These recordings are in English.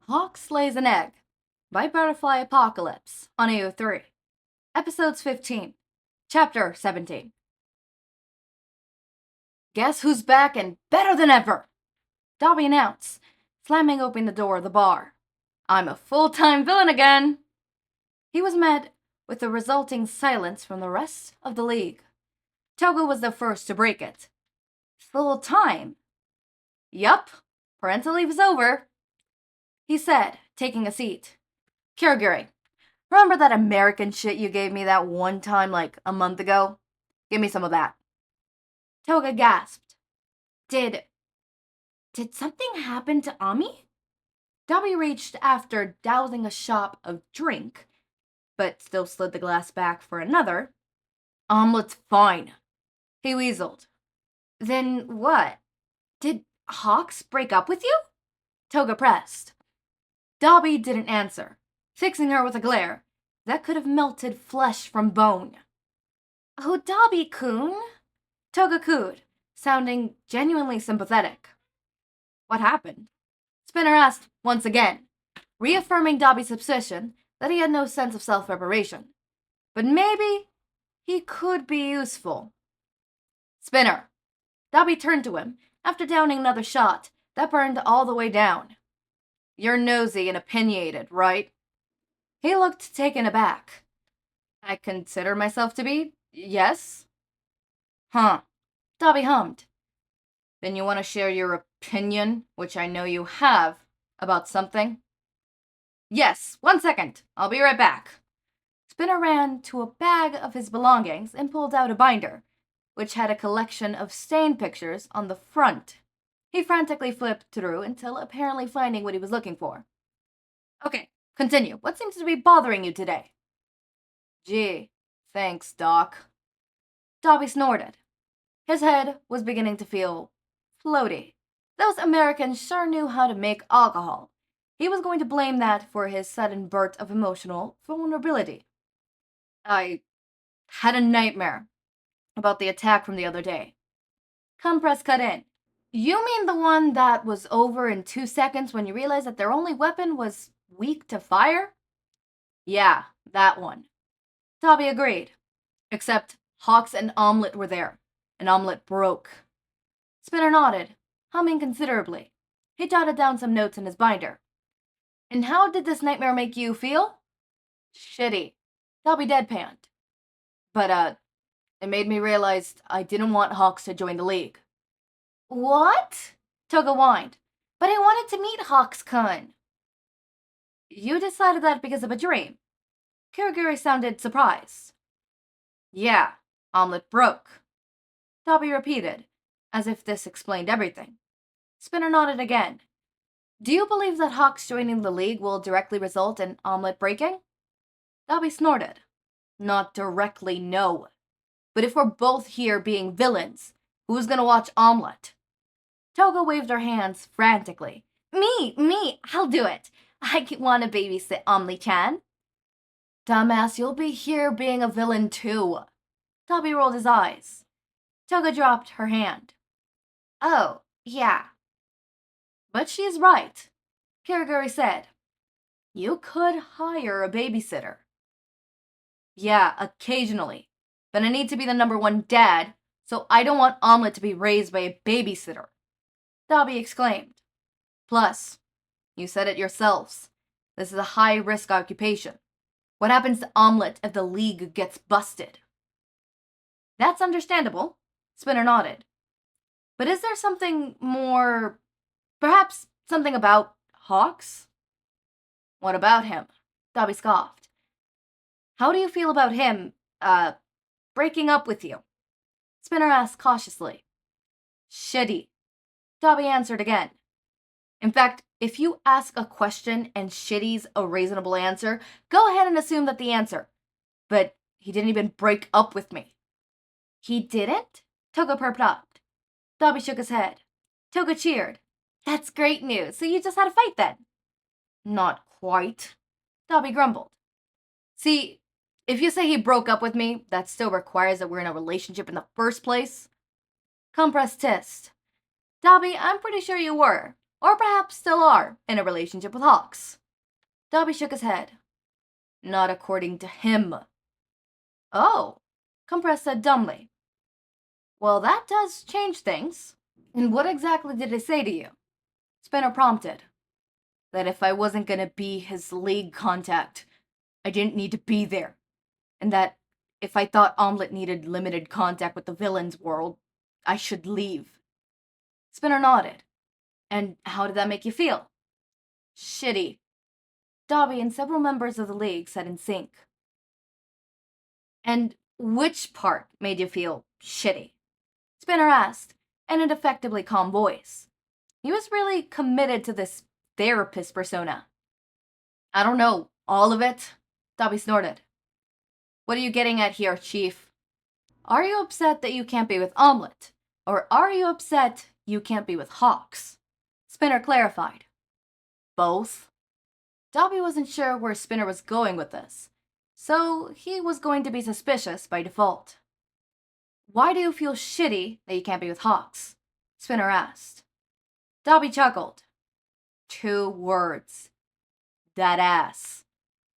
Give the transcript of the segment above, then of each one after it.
Hawks Lays an Egg by Butterfly Apocalypse on AO3. Episodes 15. Chapter 17. Guess who's back and better than ever? Dabi announced, slamming open the door of the bar. I'm a full-time villain again. He was met with the resulting silence from the rest of the league. Toga was the first to break it. Full-time? Yup, parental leave is over, he said, taking a seat. Kirigiri, remember that American shit you gave me that one time like a month ago? Give me some of that. Toga gasped. Did something happen to Ami? Dabi reached after dousing a shot of drink, but still slid the glass back for another. Omelet's fine, he weaseled. Then what? Did Hawks break up with you? Toga pressed. Dabi didn't answer, fixing her with a glare that could have melted flesh from bone. Oh, Dabi-kun, Toga cooed, sounding genuinely sympathetic. What happened? Spinner asked once again, reaffirming Dabi's suspicion that he had no sense of self-preparation. But maybe he could be useful. Spinner. Dabi turned to him after downing another shot that burned all the way down. You're nosy and opinionated, right? He looked taken aback. I consider myself to be, yes. Huh. Dabi hummed. Then you want to share your opinion, which I know you have, about something? Yes, 1 second. I'll be right back. Spinner ran to a bag of his belongings and pulled out a binder, which had a collection of stain pictures on the front. He frantically flipped through until apparently finding what he was looking for. Okay, continue. What seems to be bothering you today? Gee, thanks, Doc. Dabi snorted. His head was beginning to feel floaty. Those Americans sure knew how to make alcohol. He was going to blame that for his sudden burst of emotional vulnerability. I had a nightmare about the attack from the other day. Compress cut in. You mean the one that was over in 2 seconds when you realized that their only weapon was weak to fire? Yeah, that one. Dabi agreed. Except Hawks and Omelet were there, and Omelet broke. Spinner nodded, humming considerably. He jotted down some notes in his binder. And how did this nightmare make you feel? Shitty. Dabi deadpanned. But, it made me realize I didn't want Hawks to join the league. What? Toga whined. But I wanted to meet Hawks-kun. You decided that because of a dream. Kirigiri sounded surprised. Yeah, Omelet broke. Dabi repeated, as if this explained everything. Spinner nodded again. Do you believe that Hawks joining the league will directly result in Omelet breaking? Dabi snorted. Not directly, no. But if we're both here being villains, who's gonna watch Omelet? Toga waved her hands frantically. Me, I'll do it. I want to babysit Omni-chan. Dumbass, you'll be here being a villain too. Dabi rolled his eyes. Toga dropped her hand. Oh, yeah. But she's right, Kirigiri said. You could hire a babysitter. Yeah, occasionally. But I need to be the #1 dad, so I don't want Omelet to be raised by a babysitter. Dabi exclaimed. Plus, you said it yourselves. This is a high-risk occupation. What happens to Omelet if the league gets busted? That's understandable, Spinner nodded. But is there something more... perhaps something about Hawks? What about him? Dabi scoffed. How do you feel about him, breaking up with you? Spinner asked cautiously. Shitty. Dabi answered again. In fact, if you ask a question and shitty's a reasonable answer, go ahead and assume that the answer. But he didn't even break up with me. He didn't? Toga perked up. Dabi shook his head. Toga cheered. That's great news. So you just had a fight then? Not quite. Dabi grumbled. See, if you say he broke up with me, that still requires that we're in a relationship in the first place. Compress tissed. Dabi, I'm pretty sure you were. or perhaps still are, in a relationship with Hawks. Dabi shook his head. Not according to him. Oh, Compress said dumbly. Well, that does change things. And what exactly did he say to you? Spinner prompted. That if I wasn't gonna be his league contact, I didn't need to be there. And that if I thought Omelette needed limited contact with the villains world, I should leave. Spinner nodded. And how did that make you feel? Shitty. Dabi and several members of the league said in sync. And which part made you feel shitty? Spinner asked, in a defectively calm voice. He was really committed to this therapist persona. I don't know, all of it? Dabi snorted. What are you getting at here, Chief? Are you upset that you can't be with Omelette? Or are you upset you can't be with Hawks? Spinner clarified. Both. Dabi wasn't sure where Spinner was going with this, so he was going to be suspicious by default. Why do you feel shitty that you can't be with Hawks? Spinner asked. Dabi chuckled. 2 words. That ass.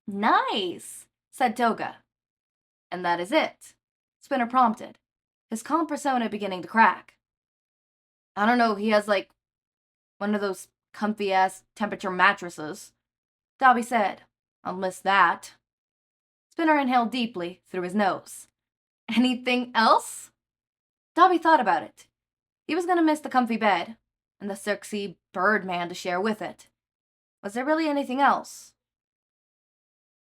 Nice, said Toga. And that is it, Spinner prompted, his calm persona beginning to crack. I don't know, he has like one of those comfy-ass temperature mattresses. Dabi said, I'll miss that. Spinner inhaled deeply through his nose. Anything else? Dabi thought about it. He was gonna miss the comfy bed, and the sexy bird man to share with it. Was there really anything else?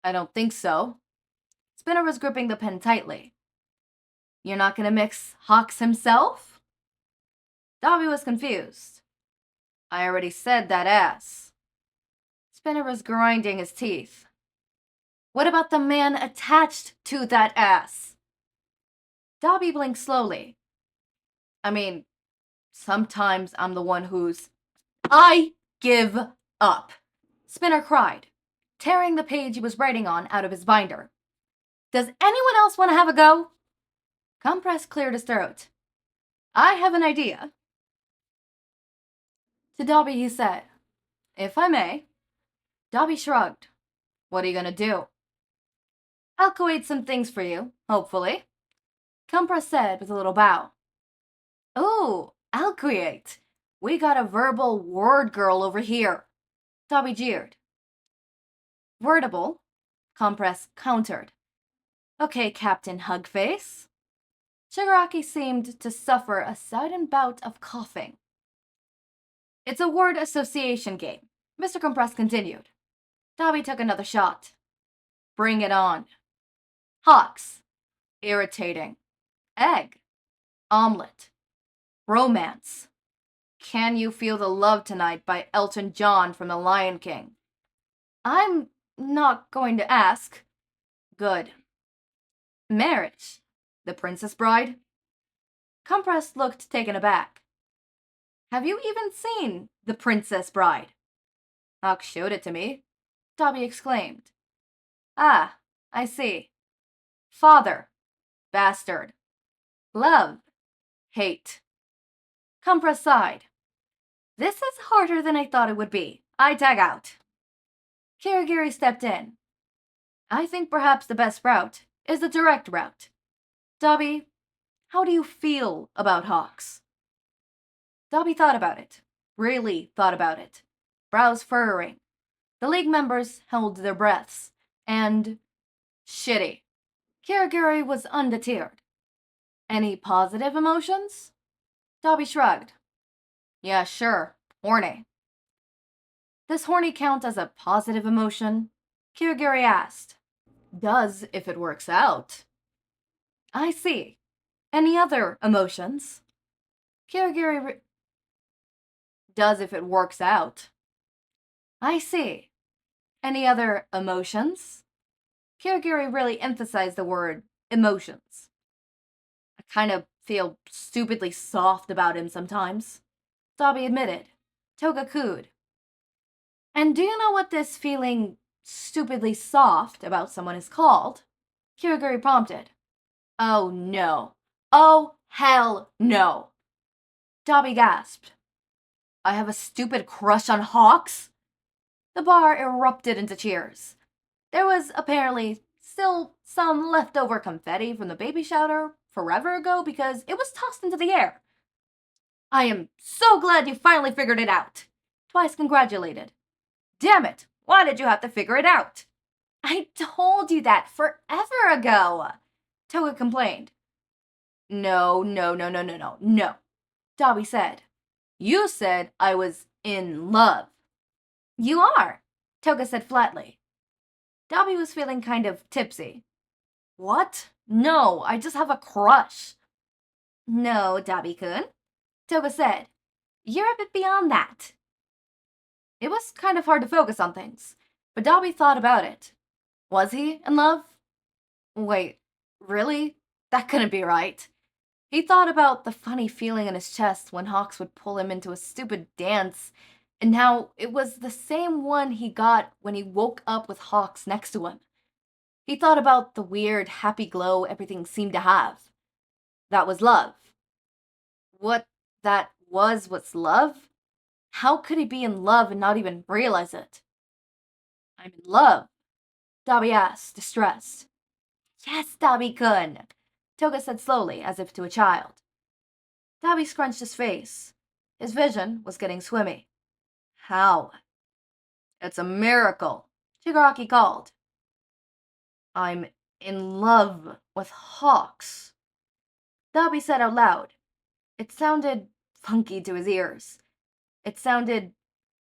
I don't think so. Spinner was gripping the pen tightly. You're not gonna mix Hawks himself? Dabi was confused. I already said that ass. Spinner was grinding his teeth. What about the man attached to that ass? Dabi blinked slowly. I mean, sometimes I'm the one who's... I give up, Spinner cried, tearing the page he was writing on out of his binder. Does anyone else want to have a go? Compress cleared his throat. I have an idea. To Dabi he said, if I may. Dabi shrugged. What are you gonna do? I'll collate some things for you, hopefully. Compress said with a little bow. Oh, I'll create. We got a verbal word girl over here. Dabi jeered. Wordable, Compress countered. Okay, Captain Hugface. Shigaraki seemed to suffer a sudden bout of coughing. It's a word association game, Mr. Compress continued. Dabi took another shot. Bring it on. Hawks. Irritating. Egg. Omelette. Romance. Can You Feel the Love Tonight by Elton John from The Lion King. I'm not going to ask. Good. Marriage. The Princess Bride. Compress looked taken aback. Have you even seen The Princess Bride? Hawk showed it to me, Dabi exclaimed. Ah, I see. Father. Bastard. Love. Hate. Compress sighed. This is harder than I thought it would be. I tag out. Kirigiri stepped in. I think perhaps the best route is the direct route. Dabi, how do you feel about Hawks? Dabi thought about it. Really thought about it. Brows furrowing. The league members held their breaths. And... shitty. Kirigiri was undeterred. Any positive emotions? Dabi shrugged. Yeah, sure. Horny. Does horny count as a positive emotion? Kirigiri asked. Does if it works out. I see. Any other emotions? Kirigiri does if it works out. I see. Any other emotions? Kirigiri really emphasized the word emotions. I kind of feel stupidly soft about him sometimes. Dabi admitted. Toga cooed. And do you know what this feeling stupidly soft about someone is called? Kirigiri prompted. Oh no. Oh hell no. Dabi gasped. I have a stupid crush on hawks? The bar erupted into cheers. There was apparently still some leftover confetti from the baby shower forever ago because it was tossed into the air. I am so glad you finally figured it out, Twice congratulated. Damn it, why did you have to figure it out? I told you that forever ago, Toga complained. No, Dabi said. You said I was in love. You are, Toga said flatly. Dabi was feeling kind of tipsy. What? No, I just have a crush. No, Dabi-kun, Toga said. You're a bit beyond that. It was kind of hard to focus on things, but Dabi thought about it. Was he in love? Wait, really? That couldn't be right. He thought about the funny feeling in his chest when Hawks would pull him into a stupid dance, and how it was the same one he got when he woke up with Hawks next to him. He thought about the weird, happy glow everything seemed to have. That was love. What that was what's love? How could he be in love and not even realize it? I'm in love, Dabi asked, distressed. Yes, Dabi-kun, Toga said slowly, as if to a child. Dabi scrunched his face. His vision was getting swimmy. How? It's a miracle, Shigaraki called. I'm in love with Hawks, Dabi said out loud. It sounded funky to his ears. It sounded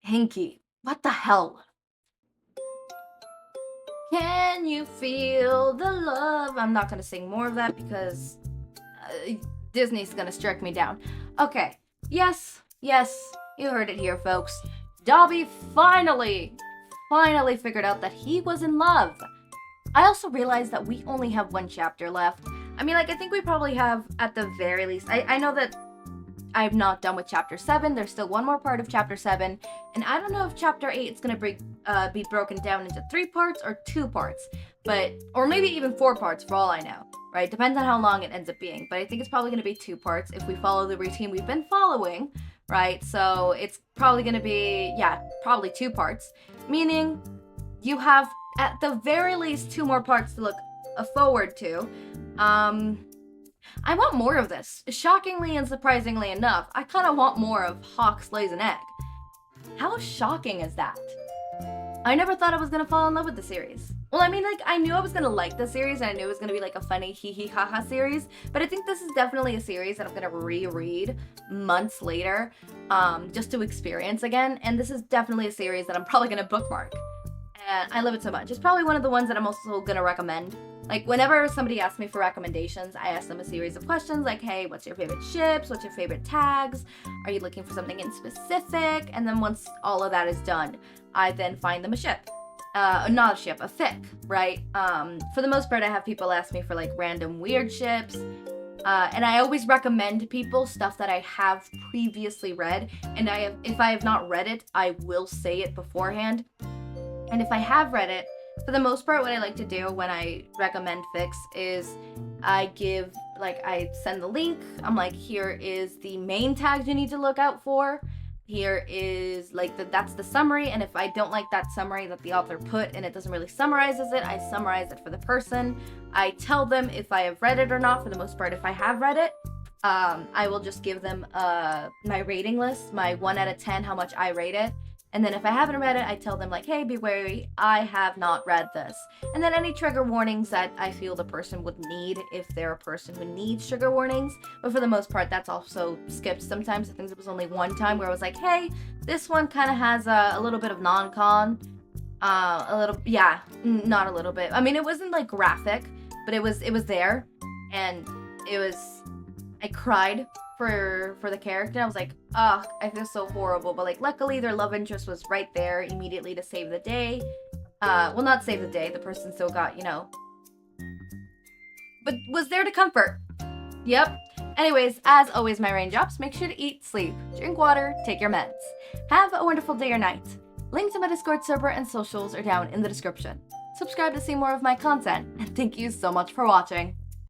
hinky. What the hell? Can you feel the love? I'm not going to sing more of that because Disney's going to strike me down. Okay. Yes, you heard it here, folks. Dabi finally figured out that he was in love. I also realized that we only have one chapter left. I mean, I think we probably have, at the very least, I know that I'm not done with Chapter 7. There's still one more part of Chapter 7. And I don't know if Chapter 8 is going to be broken down into 3 parts or 2 parts. Or maybe even 4 parts for all I know, right? Depends on how long it ends up being. But I think it's probably going to be 2 parts if we follow the routine we've been following, right? So it's probably going to be, probably 2 parts. Meaning you have, at the very least, 2 more parts to look forward to. I want more of this. Shockingly and surprisingly enough, I kind of want more of Hawks Lays an Egg. How shocking is that? I never thought I was going to fall in love with the series. Well, I mean, I knew I was going to like the series, and I knew it was going to be, a funny hee-hee-ha-ha series, but I think this is definitely a series that I'm going to reread months later, just to experience again, and this is definitely a series that I'm probably going to bookmark. And I love it so much. It's probably one of the ones that I'm also going to recommend. Whenever somebody asks me for recommendations, I ask them a series of questions like, hey, what's your favorite ships? What's your favorite tags? Are you looking for something in specific? And then once all of that is done, I then find them a ship. Not a ship, a fic, right? For the most part, I have people ask me for, random weird ships. And I always recommend people stuff that I have previously read. And if I have not read it, I will say it beforehand. And if I have read it, for the most part, what I like to do when I recommend fics is I send the link. I'm like, here is the main tags you need to look out for. Here is, that's the summary. And if I don't like that summary that the author put and it doesn't really summarize it, I summarize it for the person. I tell them if I have read it or not. For the most part, if I have read it, I will just give them my rating list, my 1 out of 10, how much I rate it. And then if I haven't read it, I tell them hey, be wary, I have not read this. And then any trigger warnings that I feel the person would need if they're a person who needs trigger warnings. But for the most part, that's also skipped sometimes. I think there was only one time where I was hey, this one kind of has a little bit of non-con. Not a little bit. I mean, it wasn't graphic, but it was there. And I cried for the character. I was I feel so horrible, but luckily their love interest was right there immediately to save the day. Well, not save the day, the person still got, but was there to comfort. Yep. Anyways, as always, my raindrops, make sure to eat, sleep, drink water, take your meds. Have a wonderful day or night. Links to my Discord server and socials are down in the description. Subscribe to see more of my content, and thank you so much for watching.